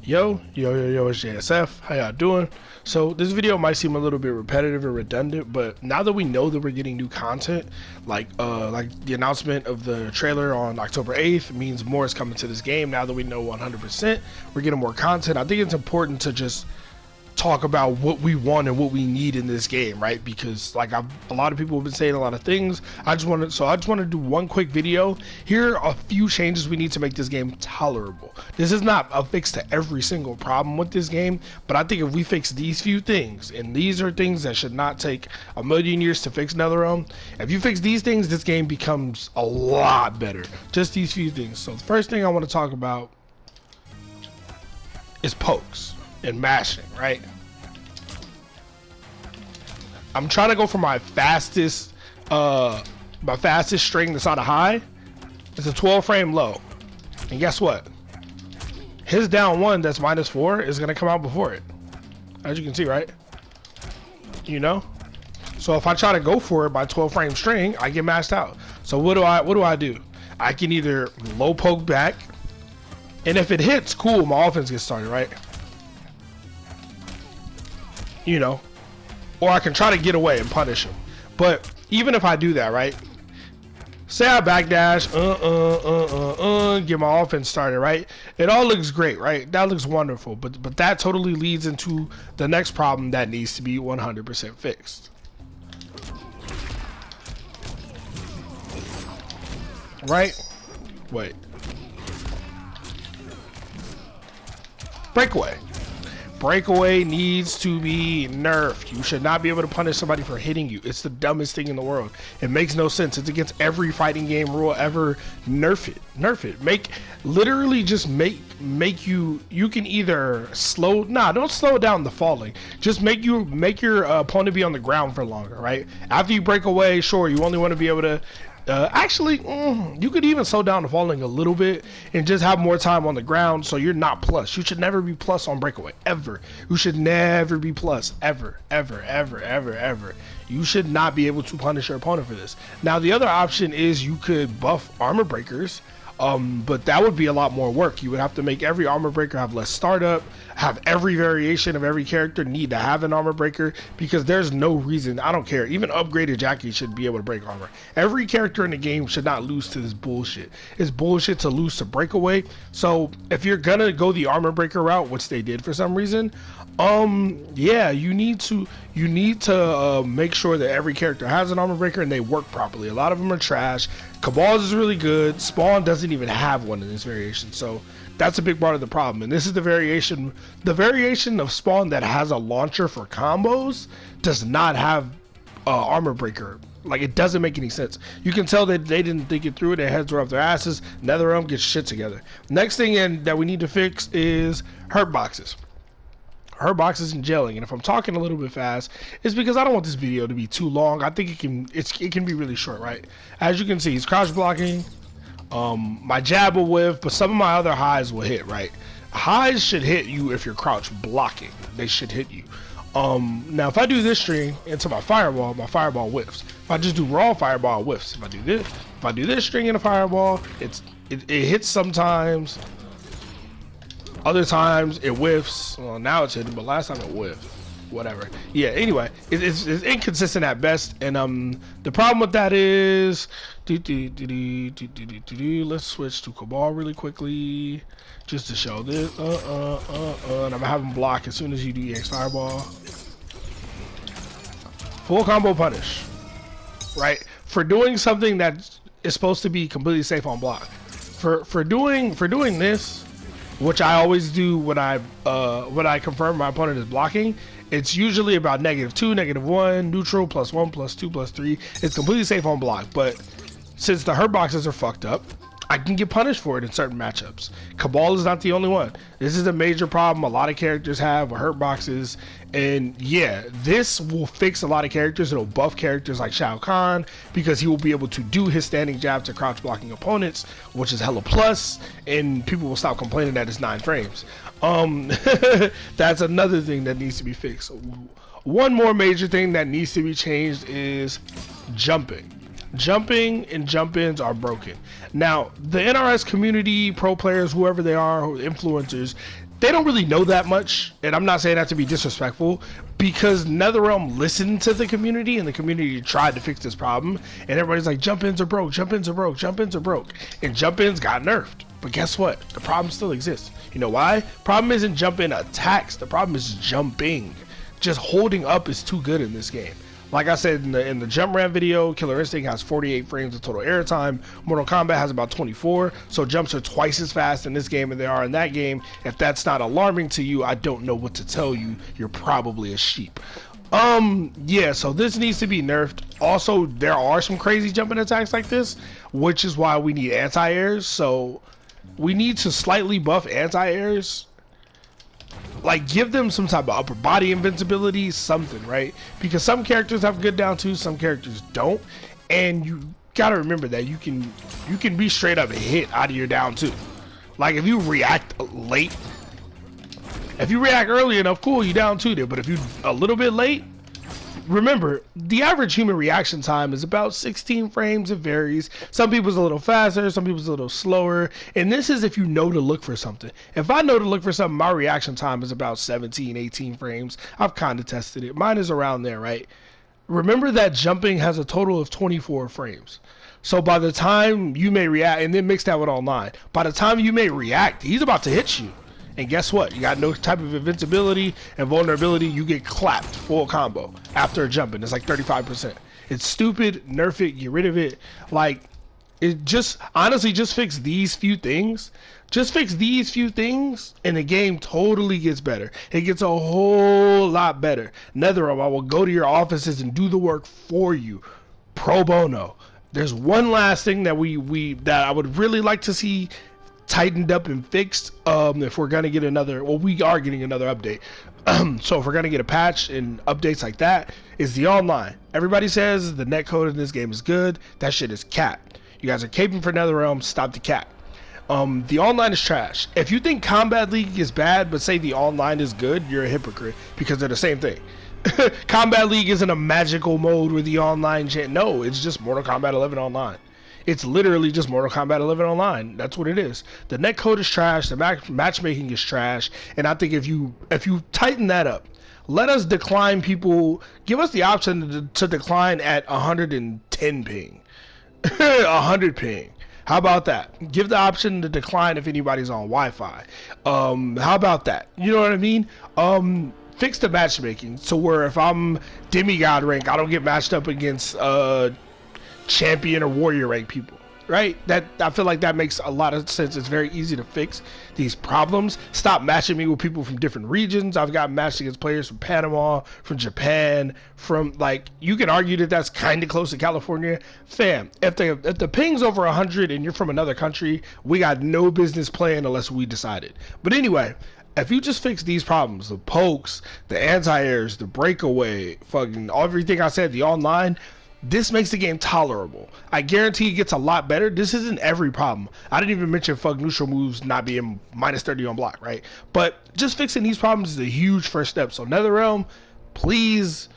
Yo, it's JSF. How y'all doing? So this video might seem a little bit repetitive or redundant, but now that we know that we're getting new content, like the announcement of the trailer on October 8th means more is coming to this game. Now that we know 100%, we're getting more content. I think it's important to just talk about what we want and what we need in this game, right? Because like a lot of people have been saying a lot of things. I just want to do one quick video. Here are a few changes we need to make this game tolerable. This is not a fix to every single problem with this game, but I think if we fix these few things, and these are things that should not take a million years to fix NetherRealm, if you fix these things, this game becomes a lot better. Just these few things. So the first thing I want to talk about is pokes and mashing, right? I'm trying to go for my fastest string that's on a high. It's a 12 frame low. And guess what? His down one that's -4 is gonna come out before it. As you can see, right? You know? So if I try to go for it by 12 frame string, I get mashed out. So what do I do? I can either low poke back, and if it hits, cool, my offense gets started, right? You know, or I can try to get away and punish him. But even if I do that, right? Say I backdash, get my offense started, right? It all looks great, right? That looks wonderful, but that totally leads into the next problem that needs to be 100% fixed. Right? Wait. Breakaway. Breakaway needs to be nerfed. You should not be able to punish somebody for hitting you. It's the dumbest thing in the world. It makes no sense. It's against every fighting game rule ever. Nerf it. Nerf it. Literally just make you can either don't slow down the falling. Just make your opponent be on the ground for longer, right? After you break away, sure, you only want to be able to you could even slow down the falling a little bit and just have more time on the ground, so you're not plus. You should never be plus on breakaway, ever. You should never be plus, ever. You should not be able to punish your opponent for this. Now the other option is you could buff armor breakers, but that would be a lot more work. You would have to make every armor breaker have less startup, have every variation of every character need to have an armor breaker, because there's no reason, I don't care, even upgraded Jackie should be able to break armor. Every character in the game should not lose to this bullshit. It's bullshit to lose to breakaway. So if you're gonna go the armor breaker route, which they did for some reason, yeah, you need to make sure that every character has an armor breaker and they work properly. A lot of them are trash. Cabal's is really good. Spawn doesn't even have one in this variation, so that's a big part of the problem. And this is the variation of Spawn that has a launcher for combos does not have armor breaker. Like, it doesn't make any sense. You can tell that they didn't think it through. Their heads were up their asses. NetherRealm gets shit together. Next thing that we need to fix is Hurtboxes. Hurtboxes and gelling. And if I'm talking a little bit fast, it's because I don't want this video to be too long. I think it can be really short, right? As you can see, he's crouch blocking. My jab will whiff, but some of my other highs will hit, right? Highs should hit you if you're crouch blocking. They should hit you. Now if I do this string into my fireball whiffs. If I just do raw fireball, whiffs. If I do this string in a fireball, it hits sometimes. Other times it whiffs. Well, now it's hitting, but last time it whiffed. Whatever. Yeah, anyway, it's inconsistent at best, and the problem with that is let's switch to Cabal really quickly just to show this. And I'm gonna have him block as soon as you do EX Fireball. Full combo punish, right? For doing something that is supposed to be completely safe on block. For doing this, which I always do when I confirm my opponent is blocking, it's usually about -2, -1, neutral, +1, +2, +3. It's completely safe on block, but since the Hurtboxes are fucked up, I can get punished for it in certain matchups. Cabal is not the only one. This is a major problem a lot of characters have with Hurtboxes, and yeah, this will fix a lot of characters. It'll buff characters like Shao Kahn, because he will be able to do his standing jab to crouch blocking opponents, which is hella plus, and people will stop complaining that it's 9 frames. That's another thing that needs to be fixed. One more major thing that needs to be changed is jumping. Jumping and jump-ins are broken. Now, the NRS community, pro players, whoever they are, influencers, they don't really know that much, and I'm not saying that to be disrespectful, because NetherRealm listened to the community, and the community tried to fix this problem, and everybody's like, jump-ins are broke, jump-ins are broke, jump-ins are broke, and jump-ins got nerfed. But guess what? The problem still exists. You know why? Problem isn't jump-in attacks, the problem is jumping. Just holding up is too good in this game. Like I said in the jump ramp video, Killer Instinct has 48 frames of total airtime. Mortal Kombat has about 24, so jumps are twice as fast in this game as they are in that game. If that's not alarming to you, I don't know what to tell you. You're probably a sheep. Yeah, so this needs to be nerfed. Also, there are some crazy jumping attacks like this, which is why we need anti-airs. So we need to slightly buff anti-airs. Like, give them some type of upper body invincibility, something, right? Because some characters have good down twos, some characters don't, and you gotta remember that you can be straight up hit out of your down two. Like, if you react late, if you react early enough, cool, you down two there. But if you a little bit late, remember, the average human reaction time is about 16 frames. It varies. Some people's a little faster, some people's a little slower. And this is if you know to look for something. If I know to look for something, my reaction time is about 17, 18 frames. I've kind of tested it. Mine is around there, right? Remember that jumping has a total of 24 frames. So by the time you may react, and then mix that with online, by the time you may react, he's about to hit you. And guess what? You got no type of invincibility and vulnerability. You get clapped full combo after jumping. It's like 35%. It's stupid. Nerf it. Get rid of it. Like, it just, honestly, just fix these few things. Just fix these few things and the game totally gets better. It gets a whole lot better. NetherRealm, I will go to your offices and do the work for you. Pro bono. There's one last thing that that I would really like to see tightened up and fixed. If we're gonna get another, well, we are getting another update. So if we're gonna get a patch and updates like that, is the online. Everybody says the netcode in this game is good. That shit is cat. You guys are caping for NetherRealm. Stop the cat. The online is trash. If you think Combat League is bad but say the online is good, you're a hypocrite, because they're the same thing. Combat League isn't a magical mode where the online no, it's just Mortal Kombat 11 online. It's literally just Mortal Kombat 11 online. That's what it is. The netcode is trash. The matchmaking is trash. And I think if you tighten that up, let us decline people. Give us the option to decline at 110 ping, 100 ping. How about that? Give the option to decline if anybody's on Wi-Fi. How about that? You know what I mean? Fix the matchmaking so where if I'm demigod rank, I don't get matched up against champion or warrior rank people, right? That, I feel like that makes a lot of sense. It's very easy to fix these problems. Stop matching me with people from different regions. I've got matched against players from Panama, from Japan, from, like, you can argue that that's kind of close to California. Fam, if the ping's over 100 and you're from another country, we got no business playing unless we decided. But anyway, if you just fix these problems, the pokes, the anti-airs, the breakaway, fucking everything I said, the online, this makes the game tolerable. I guarantee it gets a lot better. This isn't every problem. I didn't even mention fuck neutral moves not being minus 30 on block, right? But just fixing these problems is a huge first step. So NetherRealm, please,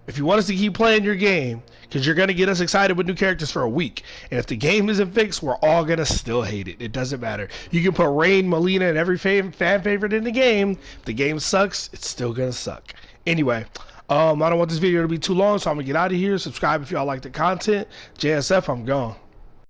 if you want us to keep playing your game, because you're going to get us excited with new characters for a week. And if the game isn't fixed, we're all going to still hate it. It doesn't matter. You can put Rain, Melina, and every fan favorite in the game. If the game sucks, it's still going to suck. Anyway, I don't want this video to be too long, so I'm going to get out of here. Subscribe if y'all like the content. JSF, I'm gone.